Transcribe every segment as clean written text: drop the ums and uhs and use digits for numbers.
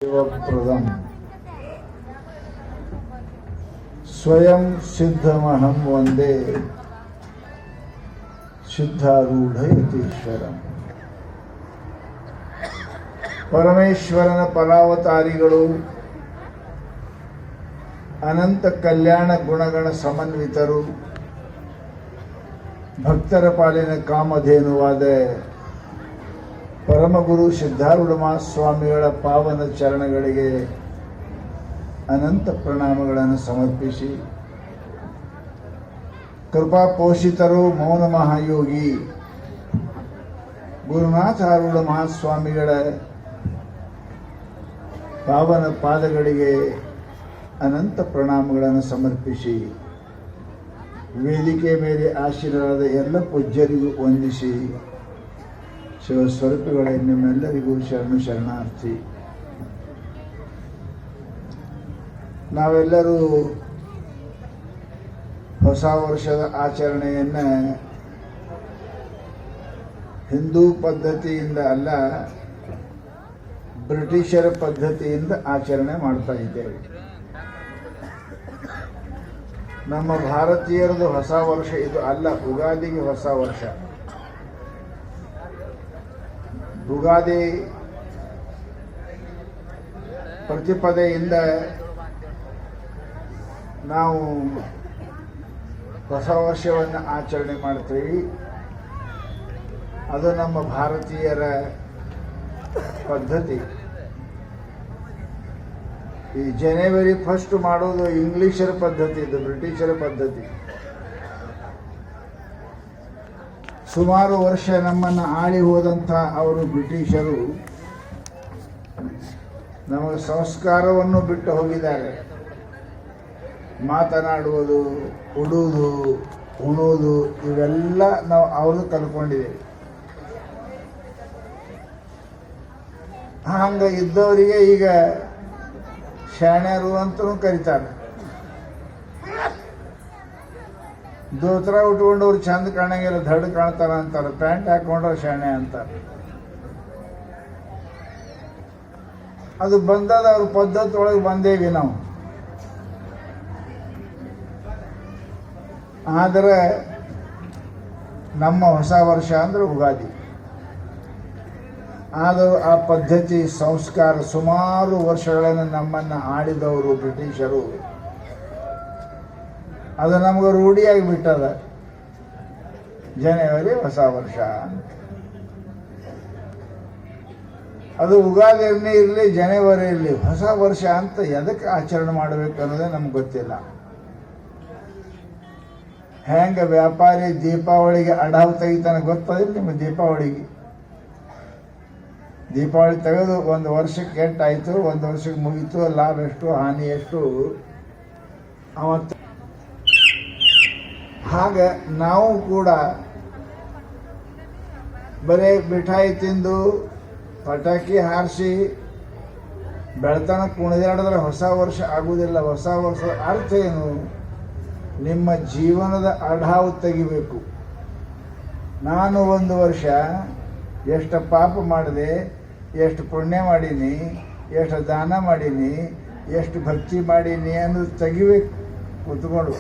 ಶಿವಪ್ರದಂ ಸ್ವಯಂ ಸಿದ್ಧಮಹಂ ವಂದೇ ಸಿದ್ಧಾರೂಢ ಯತೀಶ್ವರಂ. ಪರಮೇಶ್ವರನ ಫಲಾವತಾರಿಗಳು, ಅನಂತ ಕಲ್ಯಾಣ ಗುಣಗಣ ಸಮನ್ವಿತರು, ಭಕ್ತರ ಪಾಲಿನ ಕಾಮಧೇನುವಾದ ಪರಮಗುರು ಸಿದ್ಧಾರೂಢ ಮಹಾಸ್ವಾಮಿಗಳ ಪಾವನ ಚರಣಗಳಿಗೆ ಅನಂತ ಪ್ರಣಾಮಗಳನ್ನು ಸಮರ್ಪಿಸಿ, ಕೃಪಾಪೋಷಿತರು ಮೌನ ಮಹಾಯೋಗಿ ಗುರುನಾಥಾರೂಢ ಮಹಾಸ್ವಾಮಿಗಳ ಪಾವನ ಪಾದಗಳಿಗೆ ಅನಂತ ಪ್ರಣಾಮಗಳನ್ನು ಸಮರ್ಪಿಸಿ, ವೇದಿಕೆ ಮೇಲೆ ಆಶೀರ್ವಾದ ಎಲ್ಲ ಪೂಜ್ಯರಿಗೂ ವಂದಿಸಿ, ಶಿವಸ್ವರೂಪಿಗಳೇ ನಿಮ್ಮೆಲ್ಲರಿಗೂ ಶರಣು ಶರಣಾರ್ಥಿ. ನಾವೆಲ್ಲರೂ ಹೊಸ ವರ್ಷದ ಆಚರಣೆಯನ್ನು ಹಿಂದೂ ಪದ್ಧತಿಯಿಂದ ಅಲ್ಲ, ಬ್ರಿಟಿಷರ ಪದ್ಧತಿಯಿಂದ ಆಚರಣೆ ಮಾಡ್ತಾ ಇದ್ದೇವೆ. ನಮ್ಮ ಭಾರತೀಯರದು ಹೊಸ ವರ್ಷ ಇದು ಅಲ್ಲ, ಯುಗಾದಿಗೆ ಹೊಸ ವರ್ಷ. ಯುಗಾದಿ ಪ್ರತಿಪದೆಯಿಂದ ನಾವು ಹೊಸ ವರ್ಷವನ್ನು ಆಚರಣೆ ಮಾಡ್ತೀವಿ. ಅದು ನಮ್ಮ ಭಾರತೀಯರ ಪದ್ಧತಿ. ಈ ಜನವರಿ 1 ಮಾಡೋದು ಇಂಗ್ಲಿಷರ ಪದ್ಧತಿ, ಇದು ಬ್ರಿಟಿಷರ ಪದ್ಧತಿ. ಸುಮಾರು ವರ್ಷ ನಮ್ಮನ್ನು ಆಳಿ ಹೋದಂಥ ಅವರು ಬ್ರಿಟಿಷರು ನಮಗೆ ಸಂಸ್ಕಾರವನ್ನು ಬಿಟ್ಟು ಹೋಗಿದ್ದಾರೆ. ಮಾತನಾಡುವುದು, ಉಡುವುದು, ಉಣುವುದು ಇವೆಲ್ಲ ನಾವು ಅವರು ಕಲ್ಕೊಂಡಿದ್ದೇವೆ. ಹಂಗೆ ಇದ್ದವರಿಗೆ ಈಗ ಶಾಣ್ಯರು ಅಂತಲೂ ಕರೀತಾರೆ. ದೋತ್ರ ಉಟ್ಕೊಂಡವ್ರು ಚಂದ ಕಾಣಂಗಿಲ್ಲ, ದಡ್ ಕಾಣ್ತಾರ ಅಂತಾರೆ. ಪ್ಯಾಂಟ್ ಹಾಕೊಂಡ್ರೆ ಶಾಣೆ ಅಂತಾರೆ. ಅದು ಬಂದದ ಅವ್ರ ಪದ್ಧತಿ ಒಳಗೆ ಬಂದೇವಿ ನಾವು. ಆದರೆ ನಮ್ಮ ಹೊಸ ವರ್ಷ ಅಂದ್ರೆ ಯುಗಾದಿ. ಆದರೂ ಆ ಪದ್ಧತಿ ಸಂಸ್ಕಾರ ಸುಮಾರು ವರ್ಷಗಳನ್ನು ನಮ್ಮನ್ನು ಆಳಿದವರು ಬ್ರಿಟಿಷರು, ಅದು ನಮಗೆ ರೂಢಿಯಾಗಿ ಬಿಟ್ಟದ. ಜನವರಿ ಹೊಸ ವರ್ಷ, ಅದು ಯುಗಾದಿ ಇರಲಿ ಜನವರಿ ಇರಲಿ, ಹೊಸ ವರ್ಷ ಅಂತ ಎದಕ್ಕೆ ಆಚರಣೆ ಮಾಡಬೇಕು ಅನ್ನೋದೇ ನಮ್ಗೆ ಗೊತ್ತಿಲ್ಲ. ಹೆಂಗೆ ವ್ಯಾಪಾರಿ ದೀಪಾವಳಿಗೆ ಅಡಾವು ತೆಗಿತಾನೆ ಗೊತ್ತದಿಲ್ಲ ನಿಮಗೆ? ದೀಪಾವಳಿ ತೆಗೆದು ಒಂದು ವರ್ಷಕ್ಕೆ ಎಂಟಾಯಿತು, ಒಂದು ವರ್ಷಕ್ಕೆ ಮುಗೀತು, ಲಾಭ ಎಷ್ಟು ಹಾನಿ ಎಷ್ಟು ಅವತ್ತು. ಹಾಗೆ ನಾವು ಕೂಡ ಬರೀ ಮಿಠಾಯಿ ತಿಂದು ಪಟಾಕಿ ಹಾರಿಸಿ ಬೆಳ್ತನ ಕುಣಿದಾಡಿದ್ರೆ ಹೊಸ ವರ್ಷ ಆಗುವುದಿಲ್ಲ. ಹೊಸ ವರ್ಷದ ಅರ್ಥ ಏನು? ನಿಮ್ಮ ಜೀವನದ ಅಢಾವು ತೆಗಿಬೇಕು. ನಾನು ಒಂದು ವರ್ಷ ಎಷ್ಟು ಪಾಪ ಮಾಡಿದೆ, ಎಷ್ಟು ಪುಣ್ಯ ಮಾಡೀನಿ, ಎಷ್ಟು ದಾನ ಮಾಡೀನಿ, ಎಷ್ಟು ಭಕ್ತಿ ಮಾಡೀನಿ ಅನ್ನೋದು ತೆಗಿಬೇಕು ಕೂತ್ಕೊಂಡು.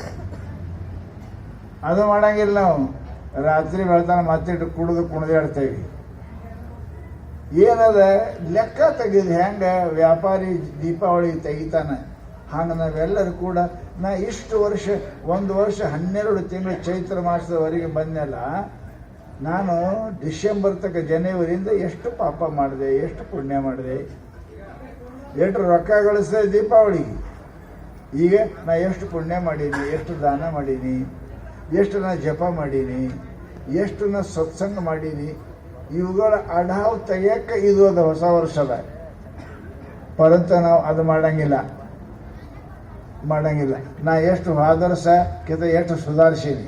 ಅದು ಮಾಡಂಗಿಲ್ಲ ನಾವು. ರಾತ್ರಿ ಬೆಳ್ತಾನ ಮತ್ತಿಟ್ಟು ಕುಣಿದಾಡ್ತೇವೆ. ಏನದ ಲೆಕ್ಕ ತೆಗೆದು ಹೆಂಗೆ ವ್ಯಾಪಾರಿ ದೀಪಾವಳಿ ತೆಗಿತಾನೆ, ಹಂಗೆ ನಾವೆಲ್ಲರೂ ಕೂಡ ನಾ ಇಷ್ಟು ವರ್ಷ, ಒಂದು ವರ್ಷ 12 ತಿಂಗಳು ಚೈತ್ರ ಮಾಸದವರೆಗೆ ಬಂದೆಲ್ಲ, ನಾನು ಡಿಸೆಂಬರ್ ತನಕ ಜನವರಿಯಿಂದ ಎಷ್ಟು ಪಾಪ ಮಾಡಿದೆ, ಎಷ್ಟು ಪುಣ್ಯ ಮಾಡಿದೆ, ಎಷ್ಟು ರೊಕ್ಕ ಗಳಿಸಿದೆ ದೀಪಾವಳಿಗೆ. ಈಗ ನಾ ಎಷ್ಟು ಪುಣ್ಯ ಮಾಡೀನಿ, ಎಷ್ಟು ದಾನ ಮಾಡೀನಿ, ಎಷ್ಟು ನಾ ಜಪ ಮಾಡೀನಿ, ಎಷ್ಟು ನಾ ಸತ್ಸಂಗ ಮಾಡೀನಿ, ಇವುಗಳ ಅಢಾವು ತೆಗಿಯಕ್ಕೆ ಇದು ಅದು ಹೊಸ ವರ್ಷದ. ಪರಂತು ನಾವು ಅದು ಮಾಡಂಗಿಲ್ಲ. ನಾ ಎಷ್ಟು ಹಾದರ್ಸಕ್ಕಿಂತ ಎಷ್ಟು ಸುಧಾರಿಸೀನಿ,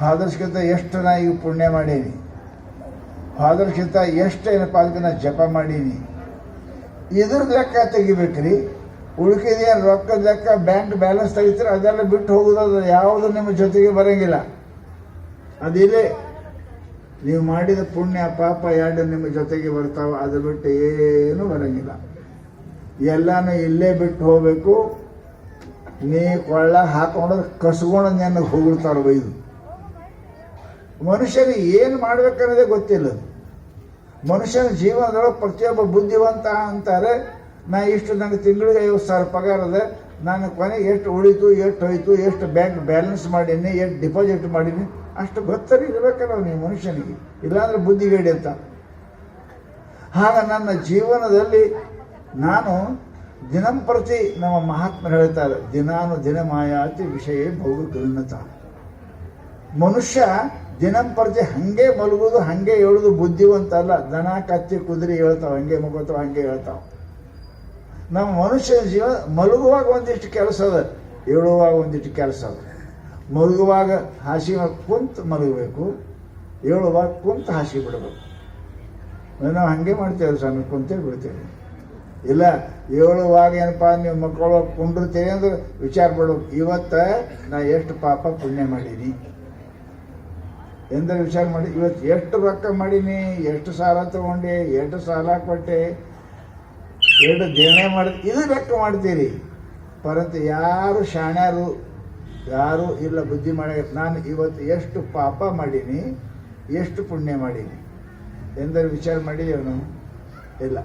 ಹಾದರ್ಸ್ಕಿಂತ ಎಷ್ಟು ನಾ ಈಗ ಪುಣ್ಯ ಮಾಡೀನಿ, ಹಾದರ್ಸ್ಕಿಂತ ಎಷ್ಟು ಏನಪ್ಪ ಅದಕ್ಕೆ ನಾ ಜಪ ಮಾಡೀನಿ, ಇದ್ರ ಲೆಕ್ಕ ತೆಗಿಬೇಕ್ರಿ. ಉಳ್ಕಿದೇನು ರೊಕ್ಕದ ಲೆಕ್ಕ ಬ್ಯಾಂಕ್ ಬ್ಯಾಲೆನ್ಸ್ ತೆಗಿತೀರ ಅದೆಲ್ಲ ಬಿಟ್ಟು ಹೋಗೋದು, ಯಾವುದು ನಿಮ್ಮ ಜೊತೆಗೆ ಬರೋಂಗಿಲ್ಲ. ಅದಿಲ್ಲೇ ನೀವು ಮಾಡಿದ ಪುಣ್ಯ ಪಾಪ ಎರಡು ನಿಮ್ಮ ಜೊತೆಗೆ ಬರ್ತಾವ, ಅದು ಬಿಟ್ಟು ಏನು ಬರಂಗಿಲ್ಲ. ಎಲ್ಲಾನು ಇಲ್ಲೇ ಬಿಟ್ಟು ಹೋಗ್ಬೇಕು. ನೀ ಕೊಳ್ಳ ಹಾಕೊಂಡು ಕಸ್ಕೊಂಡು ನೆನಗೆ ಹೋಗಿರ್ತಾರ ಬೈದು. ಮನುಷ್ಯರಿಗೆ ಏನು ಮಾಡ್ಬೇಕನ್ನೋದೇ ಗೊತ್ತಿಲ್ಲ. ಮನುಷ್ಯನ ಜೀವನದೊಳಗೆ ಪ್ರತಿಯೊಬ್ಬ ಬುದ್ಧಿವಂತ ಅಂತಾರೆ, ನಾ ಇಷ್ಟು ನನಗೆ ತಿಂಗಳಿಗೆ 50,000 ಪಗಾರ ಅದ, ನಾನು ಕೊನೆಗೆ ಎಷ್ಟು ಉಳಿತು, ಎಷ್ಟು ಹೋಯ್ತು, ಎಷ್ಟು ಬ್ಯಾಂಕ್ ಬ್ಯಾಲೆನ್ಸ್ ಮಾಡೀನಿ, ಎಷ್ಟು ಡಿಪಾಸಿಟ್ ಮಾಡೀನಿ, ಅಷ್ಟು ಗೊತ್ತರಿ ಇರಬೇಕಲ್ಲ ನೀವು ಮನುಷ್ಯನಿಗೆ, ಇಲ್ಲಾಂದ್ರೆ ಬುದ್ಧಿಗೇಡಿ ಅಂತ. ಆಗ ನನ್ನ ಜೀವನದಲ್ಲಿ ನಾನು ದಿನಂಪ್ರತಿ ನಮ್ಮ ಮಹಾತ್ಮರು ಹೇಳ್ತಾರೆ, ದಿನಾನು ದಿನ ಮಾಯಾತಿ ವಿಷಯ ಬಹು ಗೃಹತ. ಮನುಷ್ಯ ದಿನಂಪ್ರತಿ ಹಂಗೆ ಮಲಗುದು ಹಂಗೆ ಹೇಳುದು ಬುದ್ಧಿವಂತ ಅಲ್ಲ. ದನ ಕತ್ತಿ ಕುದುರೆ ಹೇಳ್ತಾವ, ಹಂಗೆ ಮುಗೋತಾವ, ಹಂಗೆ ಹೇಳ್ತಾವ. ನಮ್ಮ ಮನುಷ್ಯನ ಜೀವ ಮಲಗುವಾಗ ಒಂದಿಷ್ಟು ಕೆಲಸ ಅದ, ಹೇಳುವಾಗ ಒಂದಿಷ್ಟು ಕೆಲಸ ಅದ. ಮಲಗುವಾಗ ಹಾಸಿ ಕುಂತು ಮಲಗಬೇಕು, ಹೇಳುವಾಗ ಕುಂತು ಹಾಸಿಗೆ ಬಿಡಬೇಕು. ನಾವು ಹಾಗೆ ಮಾಡ್ತೇವೆ ಸ್ವಾಮಿ, ಕುಂತೇ ಬಿಡ್ತೇವೆ. ಇಲ್ಲ ಹೇಳುವಾಗ ಏನಪ್ಪ ನೀವು ಮಕ್ಕಳು ಕುಂಡಿರ್ತೀರಿ ಅಂದ್ರೆ ವಿಚಾರ ಪಡ್ಬೇಕು, ಇವತ್ತು ನಾ ಎಷ್ಟು ಪಾಪ ಪುಣ್ಯ ಮಾಡೀನಿ ಎಂದ್ರೆ ವಿಚಾರ ಮಾಡಿ. ಇವತ್ತು ಎಷ್ಟು ರೊಕ್ಕ ಮಾಡೀನಿ, ಎಷ್ಟು ಸಾಲ ತಗೊಂಡೆ, ಎಷ್ಟು ಸಾಲ ಕೊಟ್ಟೆ, ಎಷ್ಟು ದೇಣೆ ಮಾಡಿ, ಇದು ಲೆಕ್ಕ ಮಾಡ್ತೀರಿ. ಪರಂತು ಯಾರು ಶಾಣ್ಯಾರು ಯಾರು ಇಲ್ಲ ಬುದ್ಧಿ ಮಾಡಿ, ನಾನು ಇವತ್ತು ಎಷ್ಟು ಪಾಪ ಮಾಡೀನಿ, ಎಷ್ಟು ಪುಣ್ಯ ಮಾಡೀನಿ ಎಂದರೆ ವಿಚಾರ ಮಾಡಿದ್ದೇವೆ ನಾವು ಇಲ್ಲ.